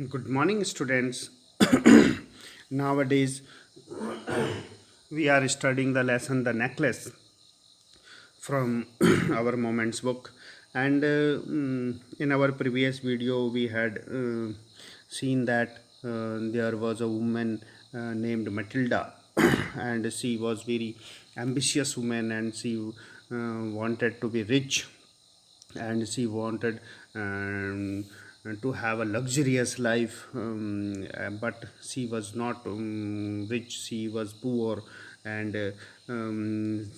Good morning, students. Nowadays, we are studying the lesson The Necklace from our Moments book. And in our previous video, we had seen that there was a woman named Matilda, and she was very ambitious woman, and she wanted to be rich, and she wanted to have a luxurious life, but she was not rich, she was poor, and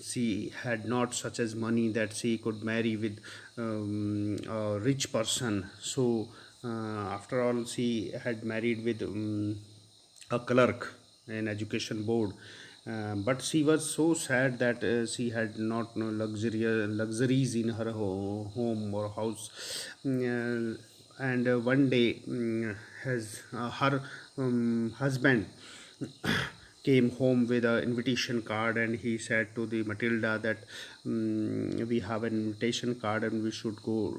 she had not such as money that she could marry with a rich person. So after all, she had married with a clerk in education board, but she was so sad that she had not no luxuries in her home or house. And one day, her husband came home with an invitation card, and he said to the Matilda that we have an invitation card and we should go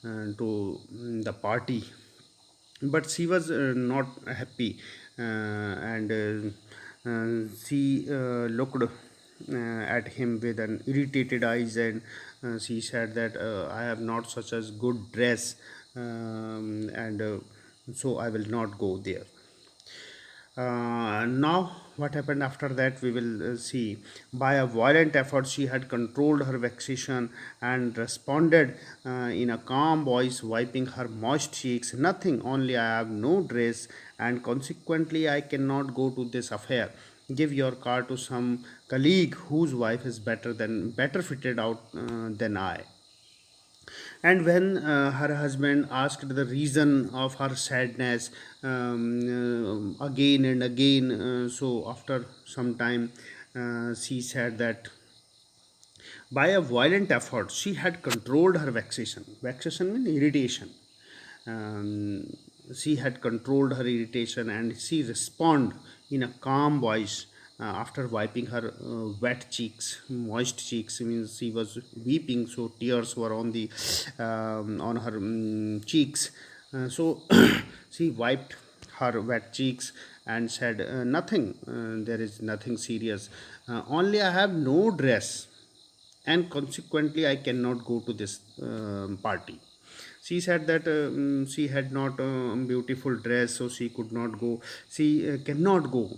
to the party. But she was not happy, and she looked at him with an irritated eyes, and she said that I have not such as good dress, and so I will not go there. Now, what happened after that, we will see. By a violent effort, she had controlled her vexation and responded in a calm voice, wiping her moist cheeks. Nothing, only I have no dress, and consequently, I cannot go to this affair. Give your car to some colleague whose wife is better fitted out than I. And when her husband asked the reason of her sadness, again and again, so after some time, she said that by a violent effort she had controlled her vexation. Vexation means irritation. um, she had controlled her irritation, and she responded in a calm voice, after wiping her wet cheeks, moist cheeks. Means she was weeping, so tears were on the on her cheeks. So she wiped her wet cheeks and said, "Nothing. There is nothing serious. Only I have no dress, and consequently I cannot go to this party." She said that she had not a beautiful dress, so she could not go. She cannot go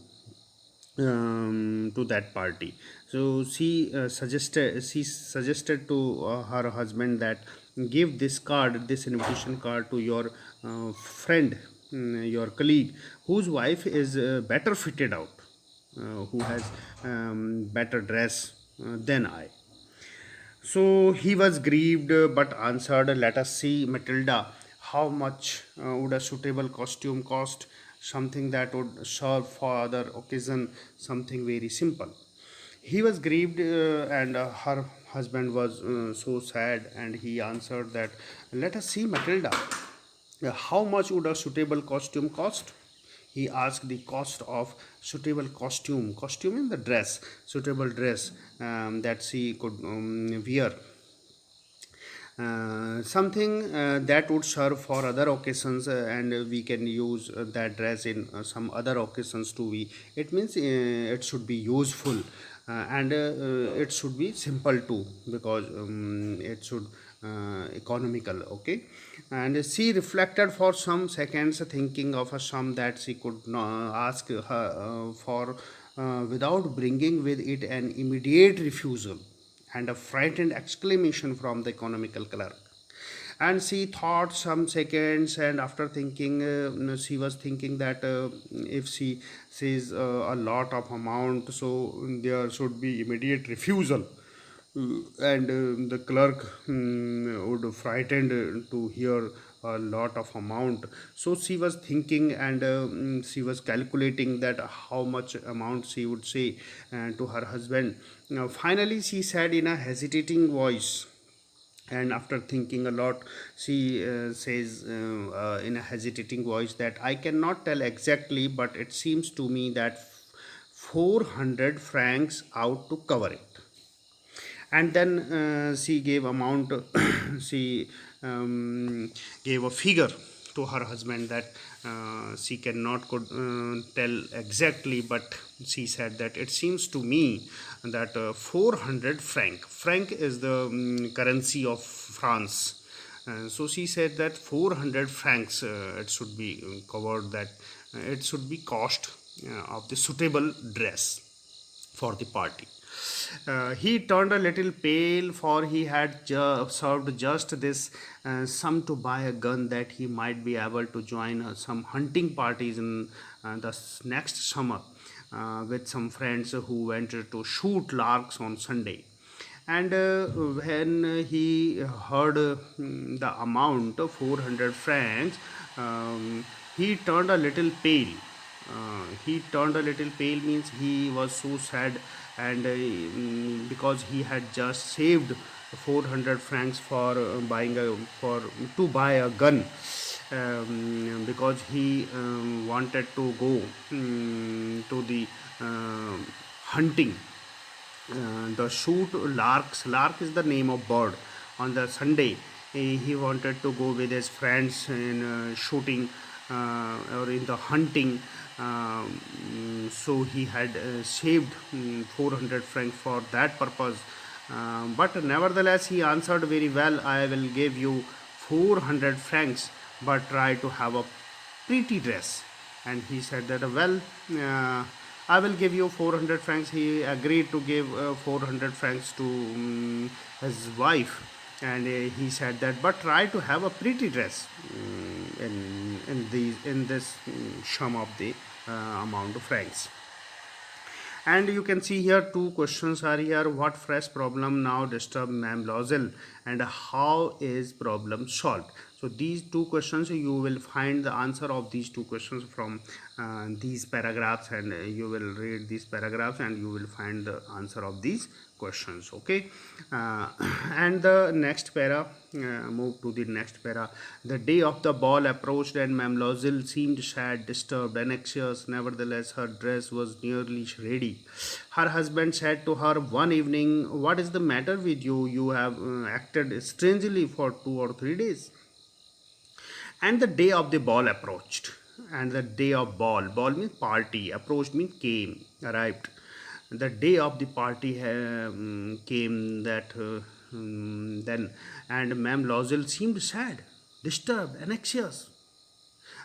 to that party. So she suggested to her husband that give this invitation card to your friend, your colleague, whose wife is better fitted out, who has better dress than I. So he was grieved, but answered, "Let us see, Matilda, how much would a suitable costume cost? Something that would serve for other occasion, something very simple." He was grieved, and her husband was so sad, and he answered that, "Let us see, Matilda, how much would a suitable costume cost?" He asked the cost of suitable costume. Costume in the dress, suitable dress that she could wear. Something that would serve for other occasions, and we can use that dress in some other occasions too. It means it should be useful, and it should be simple too, because it should economical. Okay. And she reflected for some seconds, thinking of a sum that she could not ask her for, without bringing with it an immediate refusal and a frightened exclamation from the economical clerk. And she thought some seconds, and after thinking, she was thinking that if she says a lot of amount, so there should be immediate refusal. And the clerk would frightened to hear a lot of amount. So she was thinking, and she was calculating that how much amount she would say to her husband. Now finally she said in a hesitating voice, and after thinking a lot, she says in a hesitating voice that, "I cannot tell exactly, but it seems to me that 400 francs out to cover it." And then she gave amount. She gave a figure to her husband that she cannot could tell exactly, but she said that it seems to me that 400 franc is the currency of France. So she said that 400 francs it should be covered, that it should be cost of the suitable dress for the party. He turned a little pale, for he had served just this sum to buy a gun, that he might be able to join some hunting parties in next summer with some friends who went to shoot larks on Sunday. And when he heard the amount of 400 francs, he turned a little pale. He turned a little pale means he was so sad, and because he had just saved 400 francs for buying a for to buy a gun, because he wanted to go to the hunting, the shoot larks. Lark is the name of bird. On the Sunday, he wanted to go with his friends in shooting or in the hunting. So he had saved 400 francs for that purpose. But nevertheless, he answered very well, I will give you 400 francs, but try to have a pretty dress. And he said that, well, I will give you 400 francs. He agreed to give 400 francs to his wife, and he said that, but try to have a pretty dress in this sum of the amount of francs. And you can see here two questions are here. What fresh problem now disturb Ma'am Lozel, and how is problem solved? So these two questions, you will find the answer of these two questions from these paragraphs, and you will read these paragraphs and you will find the answer of these questions. Okay. And the next para, move to the next para. The day of the ball approached, and Mamlozel seemed sad, disturbed, and anxious. Nevertheless, her dress was nearly ready. Her husband said to her one evening, what is the matter with you? You have acted strangely for 2 or 3 days. And the day of the ball approached. And the day of ball means party, approached means came, arrived. The day of the party came, that then, and Ma'am Lozel seemed sad, disturbed, and anxious.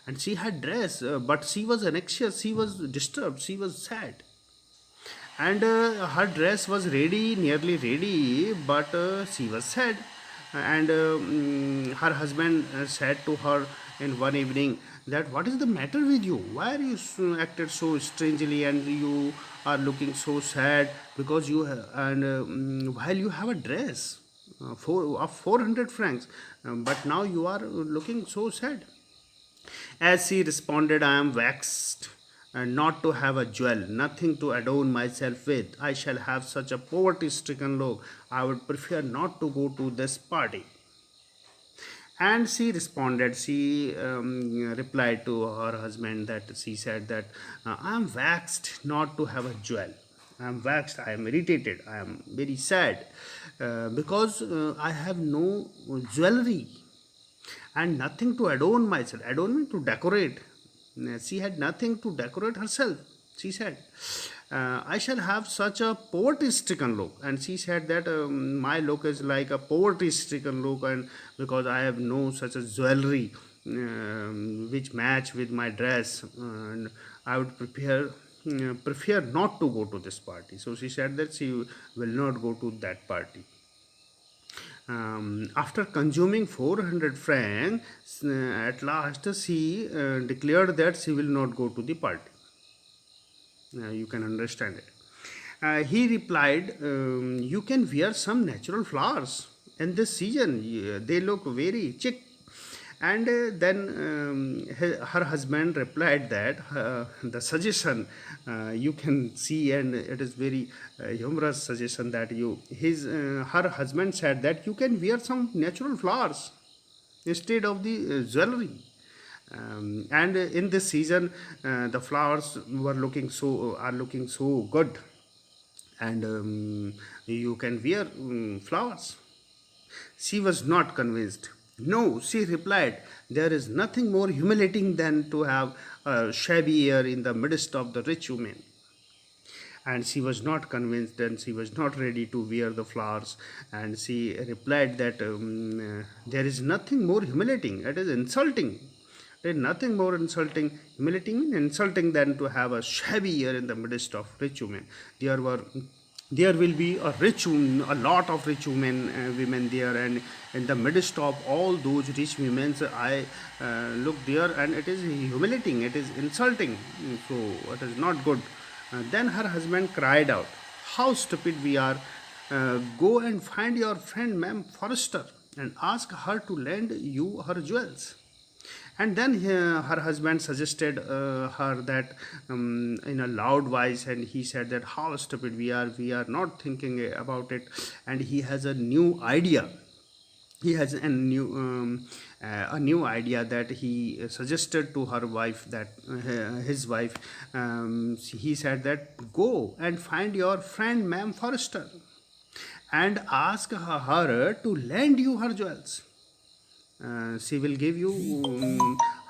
And she had dress, but she was anxious, she was disturbed, she was sad. And her dress was ready, nearly ready, but she was sad. And her husband said to her in one evening that, what is the matter with you? Why are you acted so strangely, and you are looking so sad, because you and while you have a dress of 400 francs, but now you are looking so sad. As she responded, I am vexed, and not to have a jewel, nothing to adorn myself with. I shall have such a poverty stricken look. I would prefer not to go to this party. And she responded, she replied to her husband, that she said that, I am vexed not to have a jewel. I am vexed, I am irritated, I am very sad, because I have no jewelry and nothing to adorn myself. Adornment to decorate. She had nothing to decorate herself. She said, I shall have such a poverty stricken look. And she said that, my look is like a poverty stricken look, and because I have no such a jewelry which match with my dress, and I would prefer not to go to this party. So she said that she will not go to that party. After consuming 400 francs, at last she declared that she will not go to the party. You can understand it. He replied, you can wear some natural flowers in this season. They look very chic. And then her husband replied that, the suggestion, you can see, and it is very humorous suggestion, that her husband said that you can wear some natural flowers instead of the jewelry. And in this season, the flowers are looking so good, and you can wear flowers. She was not convinced. No, she replied, there is nothing more humiliating than to have a shabby air in the midst of the rich women. And she was not convinced and she was not ready to wear the flowers, and she replied that there is nothing more humiliating, it is insulting. There is nothing more insulting, humiliating means insulting, than to have a shabby air in the midst of rich women. There will be a a lot of rich women there, and in the midst of all those rich women, I look there, and it is humiliating, it is insulting, so it is not good. Then her husband cried out, how stupid we are! Go and find your friend Ma'am Forrester and ask her to lend you her jewels. And then her husband suggested her that in a loud voice, and he said that how stupid we are not thinking about it. And he has a new idea, he has a new idea that he suggested to her wife, that his wife, he said that go and find your friend Ma'am Forrester and ask her to lend you her jewels. She will give you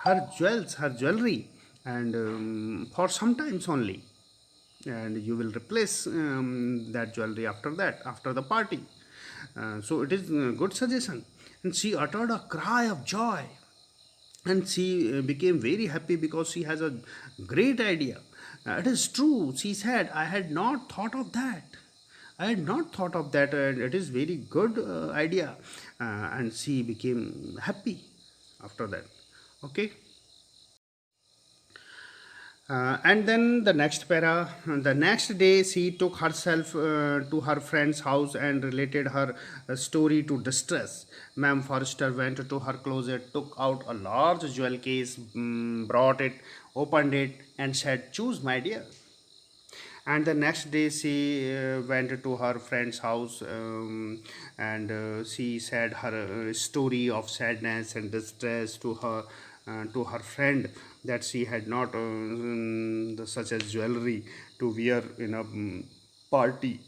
her jewels, her jewelry, and for some times only, and you will replace that jewelry after that, after the party. So it is a good suggestion. And she uttered a cry of joy, and she became very happy because she has a great idea. It is true, she said, I had not thought of that. I had not thought of that, and it is very good idea. And she became happy after that. Okay. And then the next para, the next day she took herself to her friend's house and related her story to distress. Ma'am Forrester went to her closet, took out a large jewel case, brought it, opened it, and said, choose, my dear. And the next day she went to her friend's house, and she said her story of sadness and distress to her friend, that she had not such as jewelry to wear in a party.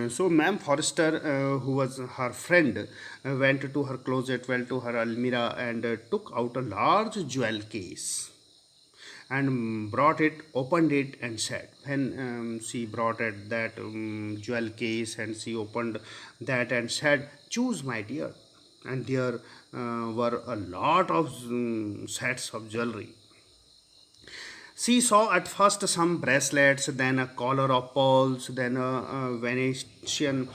So Ma'am Forrester, who was her friend, went to her closet, went to her almirah, and took out a large jewel case and brought it, opened it, and said, when she brought it that jewel case, and she opened that and said, choose, my dear. And there were a lot of sets of jewelry. She saw at first some bracelets, then a collar of pearls, then a Venetian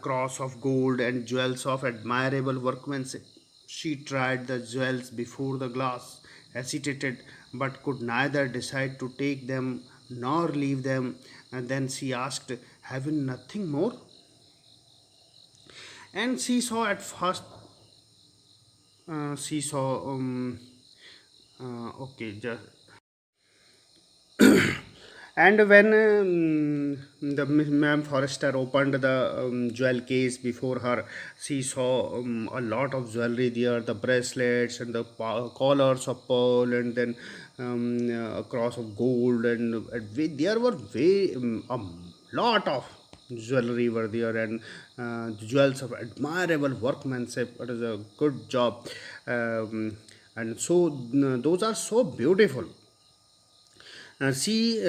cross of gold, and jewels of admirable workmanship. She tried the jewels before the glass, hesitated, but could neither decide to take them nor leave them. And then she asked, have you nothing more? And she saw at first, she saw, okay, just and when the Ma'am Forrester opened the jewel case before her, she saw a lot of jewelry there, the bracelets and the collars of pearl, and then a cross of gold, and there were a lot of jewelry were there, and jewels of admirable workmanship. It is a good job, and so those are so beautiful. She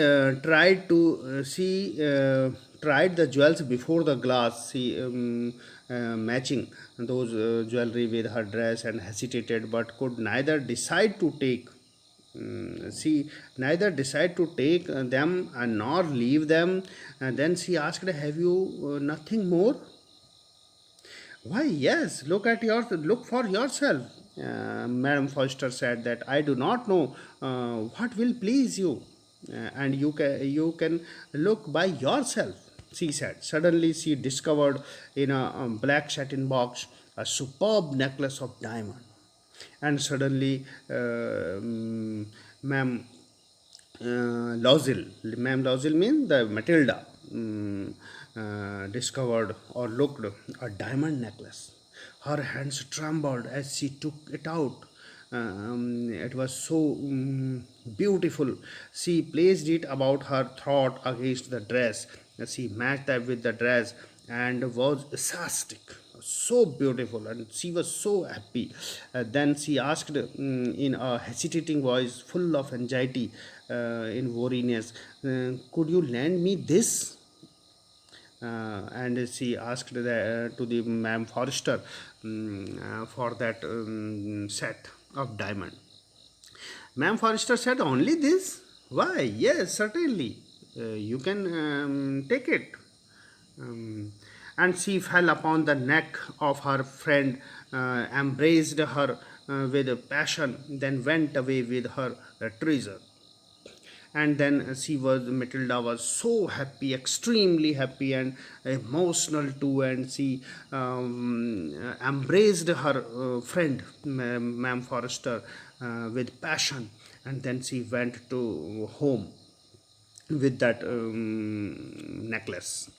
tried the jewels before the glass. She matching those jewelry with her dress, and hesitated, but could neither decide to take. She neither decide to take them nor leave them. And then she asked, "Have you nothing more?" Why, yes, look for yourself. Madam Foster said that I do not know what will please you, and you can look by yourself. She said. Suddenly, she discovered in a black satin box a superb necklace of diamond, and suddenly, Ma'am Ma'am Lauzil means the Matilda, discovered or looked a diamond necklace. Her hands trembled as she took it out. It was so beautiful. She placed it about her throat against the dress. She matched that with the dress and was ecstatic, so beautiful, and she was so happy. Then she asked in a hesitating voice, full of anxiety, in weariness, could you lend me this? And she asked to the Ma'am Forrester for that set of diamond. Ma'am Forrester said, only this? Why, yes, certainly. You can take it. Um, and she fell upon the neck of her friend, embraced her with passion, then went away with her treasure. And then Matilda was so happy, extremely happy and emotional too, and she embraced her friend, Ma'am Forrester, with passion, and then she went to home with that necklace.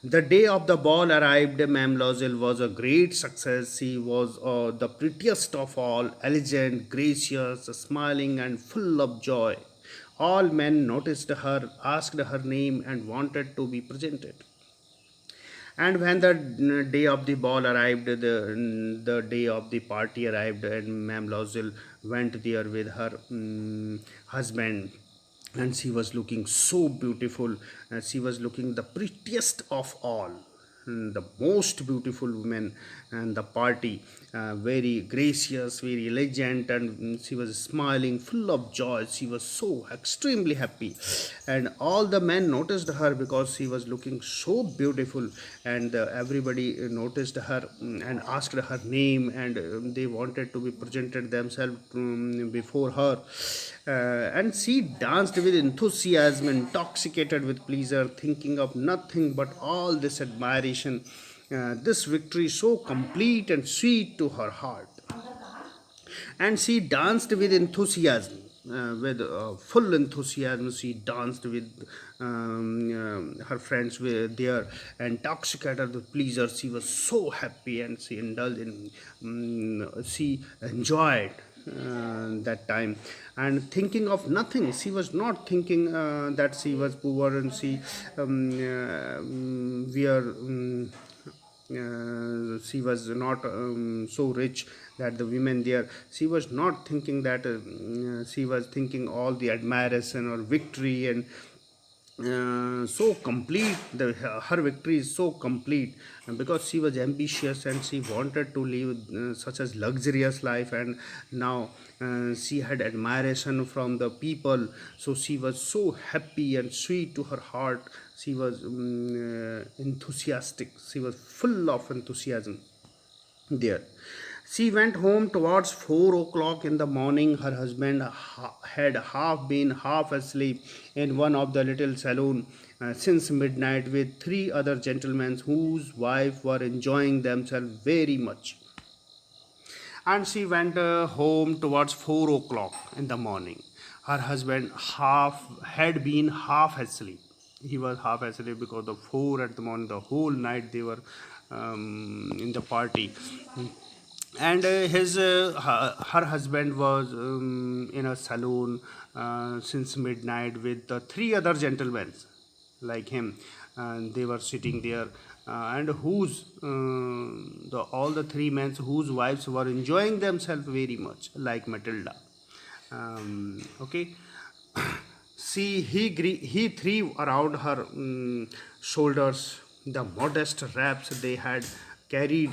The day of the ball arrived. Mam'selle was a great success. She was the prettiest of all, elegant, gracious, smiling, and full of joy. All men noticed her, asked her name, and wanted to be presented. And when the day of the ball arrived, the day of the party arrived, and Mam'selle went there with her husband, and she was looking so beautiful. She was looking the prettiest of all, the most beautiful woman and the party, very gracious, very elegant, and she was smiling, full of joy. She was so extremely happy, and all the men noticed her because she was looking so beautiful, and everybody noticed her and asked her name, and they wanted to be presented themselves before her. And she danced with enthusiasm, intoxicated with pleasure, thinking of nothing but all this admiration, this victory so complete and sweet to her heart. And she danced with enthusiasm, with full enthusiasm. She danced with her friends were there, intoxicated with pleasure. She was so happy, and she indulged in she enjoyed that time, and thinking of nothing. She was not thinking that she was poor, and she we are she was not so rich that the women there. She was not thinking that. She was thinking all the admiration or victory, and so complete. Her victory is so complete, because she was ambitious and she wanted to live such a luxurious life, and now she had admiration from the people. So she was so happy and sweet to her heart. She was enthusiastic. She was full of enthusiasm there. She went home towards 4 o'clock in the morning. Her husband had half been half asleep in one of the little saloon since midnight, with three other gentlemen whose wives were enjoying themselves very much. And she went home towards 4 o'clock in the morning. Her husband half had been half asleep. He was half asleep because the 4 at the morning, the whole night they were in the party. And her husband was in a saloon since midnight with the three other gentlemen like him, and they were sitting there, and all the three men whose wives were enjoying themselves very much, like Matilda. Okay. See, he threw around her shoulders the modest wraps they had carried,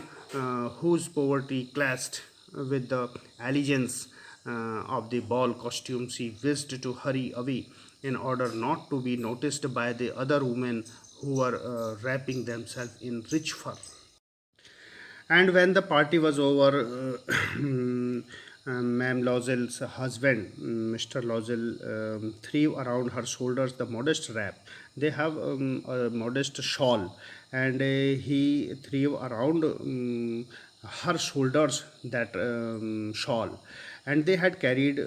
whose poverty clashed with the elegance of the ball costume. She wished to hurry away in order not to be noticed by the other women who were wrapping themselves in rich fur. And when the party was over, Ma'am Lozel's husband, Mr. Lozel, threw around her shoulders the modest wrap. They have a modest shawl, and he threw around her shoulders that shawl. And they had carried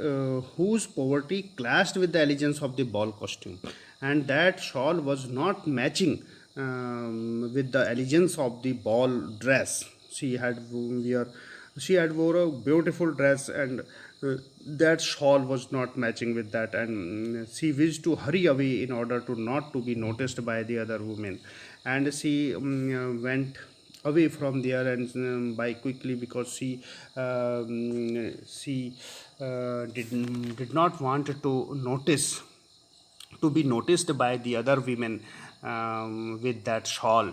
whose poverty clashed with the elegance of the ball costume. And that shawl was not matching with the elegance of the ball dress. Wear, she had wore a beautiful dress, and that shawl was not matching with that, and she wished to hurry away in order to not to be noticed by the other women. And she went away from there, and by quickly, because she did not want to be noticed by the other women with that shawl,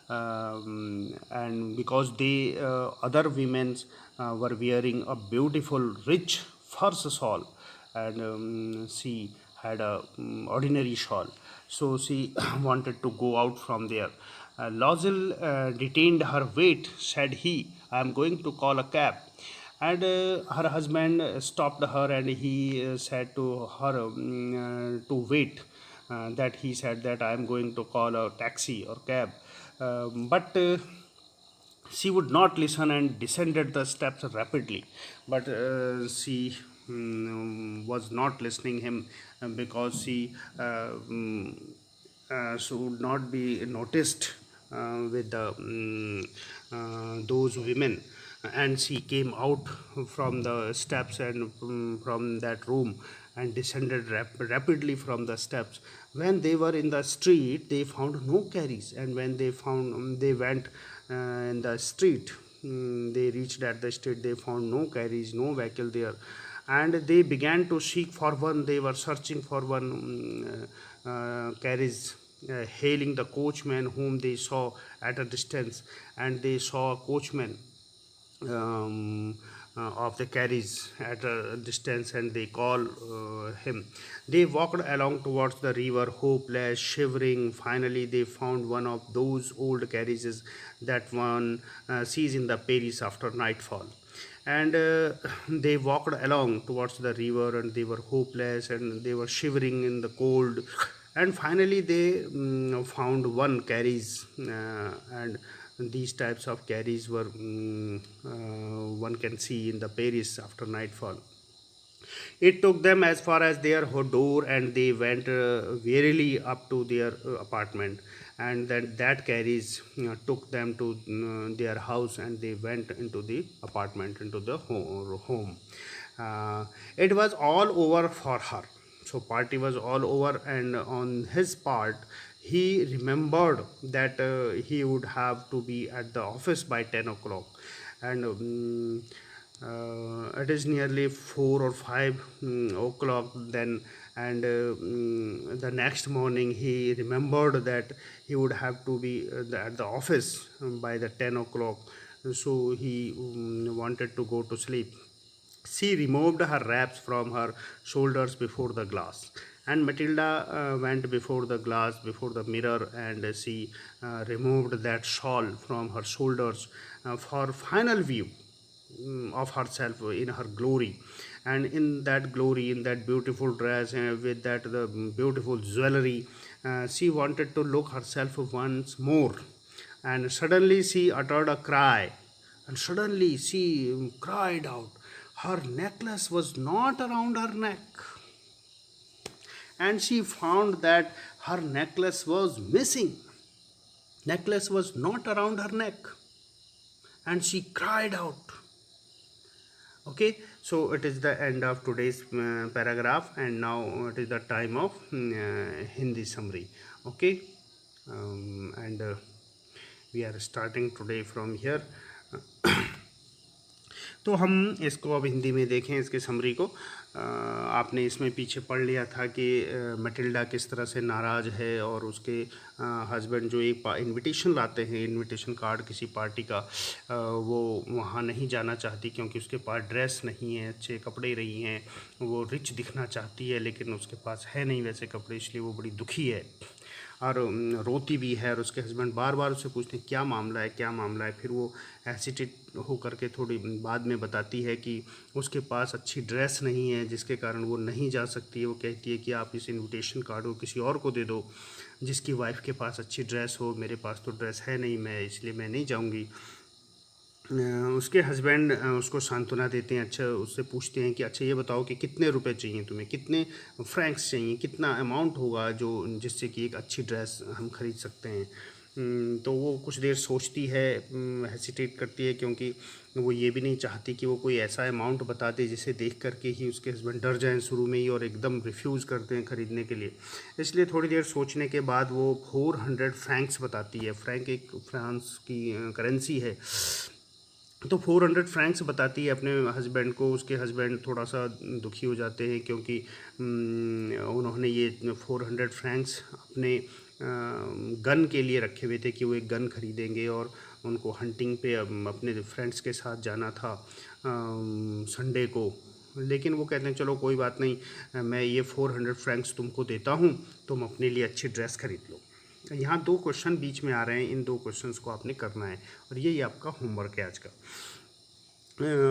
and because the other women were wearing a beautiful rich furs shawl, and she had a ordinary shawl, so she wanted to go out from there. Lozel detained her. Wait, said he, I am going to call a cab. And her husband stopped her, and he said to her to wait. That he said that I am going to call a taxi or cab. But she would not listen and descended the steps rapidly. But she was not listening him, because she would not be noticed with those women, and she came out from the steps, and from that room, and descended rapidly from the steps. When they were in the street, they found no carriage, and when they went in the street, they reached at the street, they found no carriage, no vehicle there, and they began to seek for one. They were searching for one carriage, hailing the coachman whom they saw at a distance, and they saw a coachman of the carriage at a distance, and they call him. They walked along towards the river, hopeless, shivering. Finally, they found one of those old carriages that one sees in the Paris after nightfall. And they walked along towards the river, and they were hopeless, and they were shivering in the cold. And finally, they found one carriage, and these types of carriages were one can see in the Paris after nightfall. It took them as far as their door, and they went wearily up to their apartment. And then that carriage took them to their house, and they went into the apartment, into the home. It was all over for her. So party was all over, and on his part, he remembered that he would have to be at the office by 10 o'clock, and it is nearly 4 or 5 o'clock then. And the next morning, he remembered that he would have to be at the office by the 10 o'clock, so he wanted to go to sleep. She removed her wraps from her shoulders before the glass, and Matilda went before the glass, before the mirror, and she removed that shawl from her shoulders for final view of herself in her glory. And in that glory, in that beautiful dress, with that the beautiful jewelry, she wanted to look herself once more. And suddenly she uttered a cry, and suddenly she cried out. Her necklace was not around her neck, and she found that her necklace was missing. Necklace was not around her neck, and she cried out. Okay, so it is the end of today's paragraph, and now it is the time of Hindi summary. Okay, and we are starting today from here. तो हम इसको अब हिंदी में देखें, इसके summary को। आपने इसमें पीछे पढ़ लिया था कि मटिल्डा किस तरह से नाराज़ है, और उसके हस्बैंड जो एक इनविटेशन लाते हैं, इनविटेशन कार्ड किसी पार्टी का, वो वहाँ नहीं जाना चाहती क्योंकि उसके पास ड्रेस नहीं है, अच्छे कपड़े नहीं हैं। वो रिच दिखना चाहती है, लेकिन उसके पास है नहीं वैसे कपड़े, इसलिए वो बड़ी दुखी है और रोती भी है। और उसके हस्बैंड बार बार उससे पूछते हैं क्या मामला है, क्या मामला है। फिर वो हेसिटेट होकर के थोड़ी बाद में बताती है कि उसके पास अच्छी ड्रेस नहीं है, जिसके कारण वो नहीं जा सकती है। वो कहती है कि आप इस इनविटेशन कार्ड को किसी और को दे दो जिसकी वाइफ के पास अच्छी ड्रेस हो, मेरे पास तो ड्रेस है नहीं, इसलिए मैं नहीं जाऊंगी। उसके हस्बैंड उसको सांत्वना देते हैं। अच्छा, उससे पूछते हैं कि अच्छा ये बताओ कि कितने रुपए चाहिए तुम्हें, कितने फ्रैंक्स चाहिए, कितना अमाउंट होगा जो जिससे कि एक अच्छी ड्रेस हम खरीद सकते हैं। तो वो कुछ देर सोचती है, हेसिटेट करती है, क्योंकि वो ये भी नहीं चाहती कि वो कोई ऐसा अमाउंट बता दे जिसे देख करके ही उसके हस्बैंड डर जाएं शुरू में ही और एकदम रिफ्यूज़ करते हैं ख़रीदने के लिए। इसलिए थोड़ी देर सोचने के बाद वो 400 फ्रैंक्स बताती है। फ्रैंक एक फ्रांस की करेंसी है। तो 400 फ्रैंक्स बताती है अपने हस्बैंड को। उसके हस्बैंड थोड़ा सा दुखी हो जाते हैं, क्योंकि उन्होंने ये 400 फ्रैंक्स अपने गन के लिए रखे हुए थे कि वो एक गन खरीदेंगे और उनको हंटिंग पे अपने फ्रेंड्स के साथ जाना था संडे को। लेकिन वो कहते हैं चलो कोई बात नहीं, मैं ये 400 फ्रैंक्स तुमको देता हूँ, तुम अपने लिए अच्छी ड्रेस खरीद लो। यहाँ 2 क्वेश्चन बीच में आ रहे हैं, इन 2 क्वेश्चंस को आपने करना है और यही आपका होमवर्क है आज का।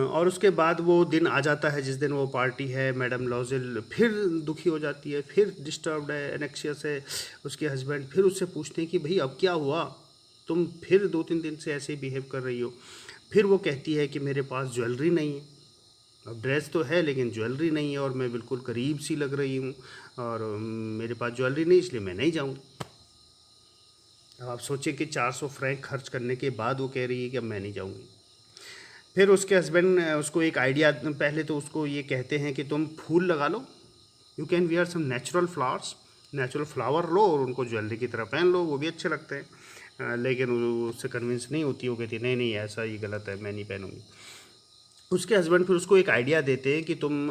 और उसके बाद वो दिन आ जाता है जिस दिन वो पार्टी है। मैडम लॉज़ेल फिर दुखी हो जाती है, फिर डिस्टर्ब्ड है, एनेक्सियस है। उसके हस्बैंड फिर उससे पूछते हैं कि भाई अब क्या हुआ, तुम फिर 2-3 दिन से ऐसे ही बिहेव कर रही हो। फिर वो कहती है कि मेरे पास ज्वेलरी नहीं है। अब ड्रेस तो है लेकिन ज्वेलरी नहीं है और मैं बिल्कुल करीब सी लग रही हूँ और मेरे पास ज्वेलरी नहीं, इसलिए मैं नहीं जाऊँगी। अब आप सोचिए कि 400 फ्रैंक खर्च करने के बाद वो कह रही है कि अब मैं नहीं जाऊँगी। फिर उसके हस्बैंड उसको एक आइडिया, पहले तो उसको ये कहते हैं कि तुम फूल लगा लो, you can wear some natural flowers, natural flower लो और उनको ज्वेलरी की तरह पहन लो, वो भी अच्छे लगते हैं। लेकिन वो उससे कन्विंस नहीं होती, वो कहती नहीं नहीं ऐसा ये गलत है, मैं नहीं पहनूंगी। उसके हस्बैंड फिर उसको एक आइडिया देते हैं कि तुम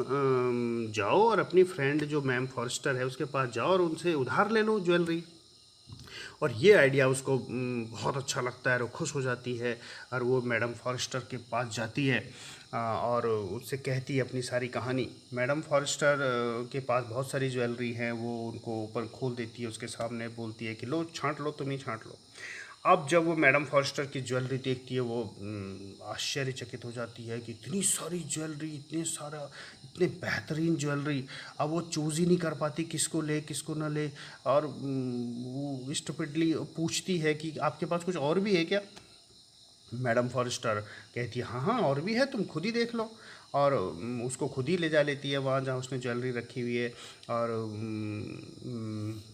जाओ और अपनी फ्रेंड जो मैम फॉरेस्टर है उसके पास जाओ और उनसे उधार ले लो ज्वेलरी। और ये आइडिया उसको बहुत अच्छा लगता है और वो खुश हो जाती है और वो मैडम फॉरेस्टर के पास जाती है और उससे कहती है अपनी सारी कहानी। मैडम फॉरेस्टर के पास बहुत सारी ज्वेलरी हैं, वो उनको ऊपर खोल देती है उसके सामने, बोलती है कि लो छांट लो, तुम ही छांट लो। अब जब वो मैडम फॉरेस्टर की ज्वेलरी देखती है वो आश्चर्यचकित हो जाती है कि इतनी सारी ज्वेलरी, इतने बेहतरीन ज्वेलरी। अब वो चूज़ ही नहीं कर पाती किसको ले किसको ना ले। और वो स्टूपिडली पूछती है कि आपके पास कुछ और भी है क्या। मैडम फॉरेस्टर कहती है हाँ हाँ और भी है, तुम खुद ही देख लो। और उसको खुद ही ले जा लेती है वहाँ जहाँ उसने ज्वेलरी रखी हुई है। और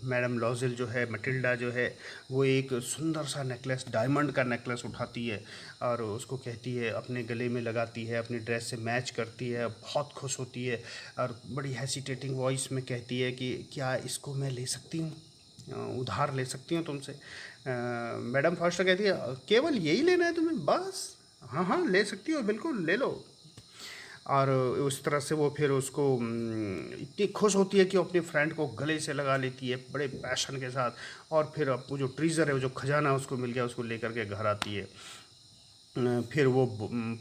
मैडम लॉज़ेल जो है, मटिल्डा जो है, वो एक सुंदर सा नेकलेस, डायमंड का नेकलेस उठाती है और उसको कहती है, अपने गले में लगाती है, अपनी ड्रेस से मैच करती है, बहुत खुश होती है और बड़ी हेसिटेटिंग वॉइस में कहती है कि क्या इसको मैं ले सकती हूँ, उधार ले सकती हूँ तुमसे। मैडम फॉरेस्टर कहती है केवल यही लेना है तुम्हें बस, हाँ हाँ ले सकती हो, बिल्कुल ले लो। और उस तरह से वो फिर उसको इतनी खुश होती है कि वो अपनी फ्रेंड को गले से लगा लेती है बड़े पैशन के साथ। और फिर अब वो जो ट्रीज़र है, वो जो खजाना उसको मिल गया, उसको लेकर के घर आती है। फिर वो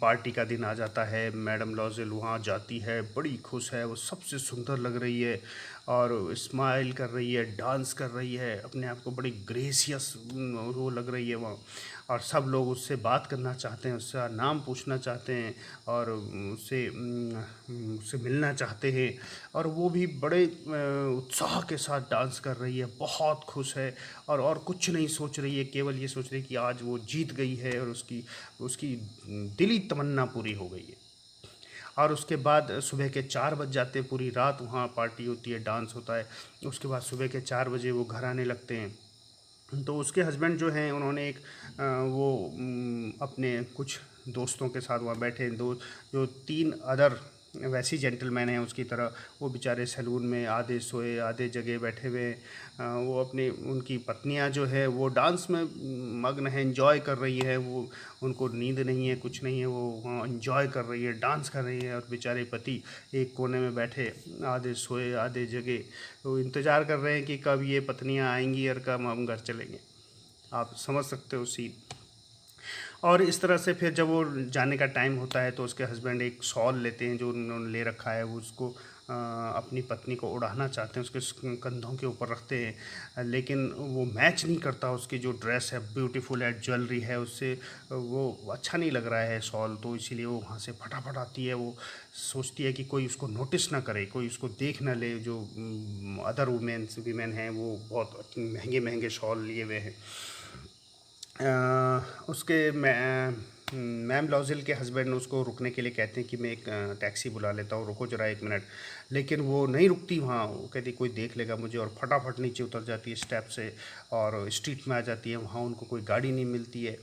पार्टी का दिन आ जाता है। मैडम लॉज़ेल वहाँ जाती है, बड़ी खुश है, वो सबसे सुंदर लग रही है और स्माइल कर रही है, डांस कर रही है, अपने आप को बड़ी ग्रेसियस वो लग रही है वहाँ। और सब लोग उससे बात करना चाहते हैं, उसका नाम पूछना चाहते हैं और उससे मिलना चाहते हैं। और वो भी बड़े उत्साह के साथ डांस कर रही है, बहुत खुश है और कुछ नहीं सोच रही है, केवल ये सोच रही है कि आज वो जीत गई है और उसकी उसकी दिली तमन्ना पूरी हो गई है। और उसके बाद सुबह के 4 बज जाते हैं, पूरी रात वहाँ पार्टी होती है, डांस होता है। उसके बाद सुबह के 4 बजे वो घर आने लगते हैं। तो उसके हस्बैंड जो हैं उन्होंने एक वो अपने कुछ दोस्तों के साथ वहाँ बैठे हैं, दो जो 3 अदर वैसी जेंटलमैन हैं उसकी तरह, वो बेचारे सैलून में आधे सोए आधे जगह बैठे हुए हैं। वो अपनी उनकी पत्नियां जो है वो डांस में मग्न है, एंजॉय कर रही है, वो उनको नींद नहीं है, कुछ नहीं है, वो वहाँ एंजॉय कर रही है, डांस कर रही है। और बेचारे पति एक कोने में बैठे, आधे सोए आधे जगह, तो इंतज़ार कर रहे हैं कि कब ये पत्नियां आएंगी और कब हम घर चलेंगे। आप समझ सकते हो सीन। और इस तरह से फिर जब वो जाने का टाइम होता है तो उसके हस्बैंड एक शॉल लेते हैं जो उन्होंने ले रखा है, वो उसको अपनी पत्नी को उड़ाना चाहते हैं, उसके कंधों के ऊपर रखते हैं, लेकिन वो मैच नहीं करता, उसकी जो ड्रेस है ब्यूटीफुल है, ज्वेलरी है, उससे वो अच्छा नहीं लग रहा है शॉल। तो इसीलिए वो वहाँ से फटाफट आती है। वो सोचती है कि कोई उसको नोटिस ना करे, कोई उसको देख ना ले, जो अदर वीमेन हैं वो बहुत महंगे महंगे शॉल लिए हुए हैं। उसके मैम लॉजिल के हस्बैंड उसको रुकने के लिए कहते हैं कि मैं एक टैक्सी बुला लेता हूँ, रुको जरा 1 मिनट। लेकिन वो नहीं रुकती वहाँ, वो कहती कोई देख लेगा मुझे, और फटाफट नीचे उतर जाती है स्टेप से और स्ट्रीट में आ जाती है। वहाँ उनको कोई गाड़ी नहीं मिलती है।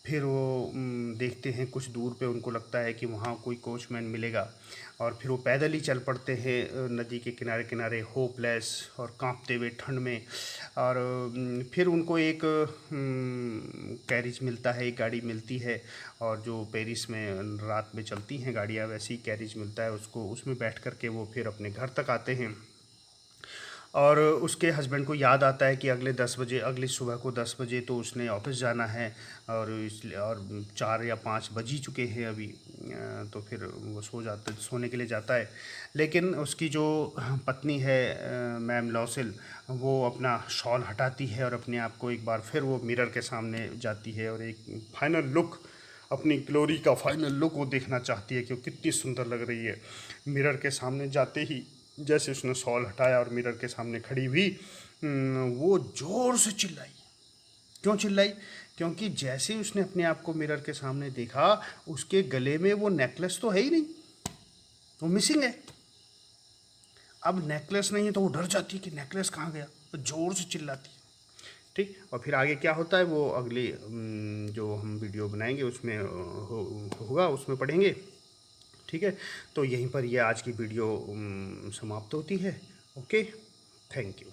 फिर वो देखते हैं कुछ दूर पे, उनको लगता है कि वहाँ कोई कोचमैन मिलेगा, और फिर वो पैदल ही चल पड़ते हैं नदी के किनारे किनारे, होपलेस और कांपते हुए ठंड में। और फिर उनको एक कैरिज मिलता है, एक गाड़ी मिलती है, और जो पेरिस में रात में चलती हैं गाड़ियाँ, वैसे ही कैरिज मिलता है उसको, उसमें बैठ कर के वो फिर अपने घर तक आते हैं। और उसके हस्बैंड को याद आता है कि अगले 10 बजे, अगली सुबह को 10 बजे तो उसने ऑफिस जाना है, और इसलिए और 4 या 5 बज ही चुके हैं अभी। तो फिर वो सोने के लिए जाता है। लेकिन उसकी जो पत्नी है मैम लॉसिल, वो अपना शॉल हटाती है और अपने आप को एक बार फिर वो मिरर के सामने जाती है, और एक फाइनल लुक, अपनी ग्लोरी का फाइनल लुक वो देखना चाहती है कि वो कितनी सुंदर लग रही है। मिरर के सामने जाते ही जैसे उसने शॉल हटाया और मिरर के सामने खड़ी हुई, वो ज़ोर से चिल्लाई। क्यों चिल्लाई? क्योंकि जैसे ही उसने अपने आप को मिरर के सामने देखा, उसके गले में वो नेकलेस तो है ही नहीं, वो मिसिंग है। अब नेकलेस नहीं है तो वो डर जाती है कि नेकलेस कहाँ गया, तो ज़ोर से चिल्लाती है। ठीक, और फिर आगे क्या होता है वो अगली जो हम वीडियो बनाएंगे उसमें होगा, उसमें पढ़ेंगे। ठीक है, तो यहीं पर ये आज की वीडियो समाप्त होती है। Okay, thank you.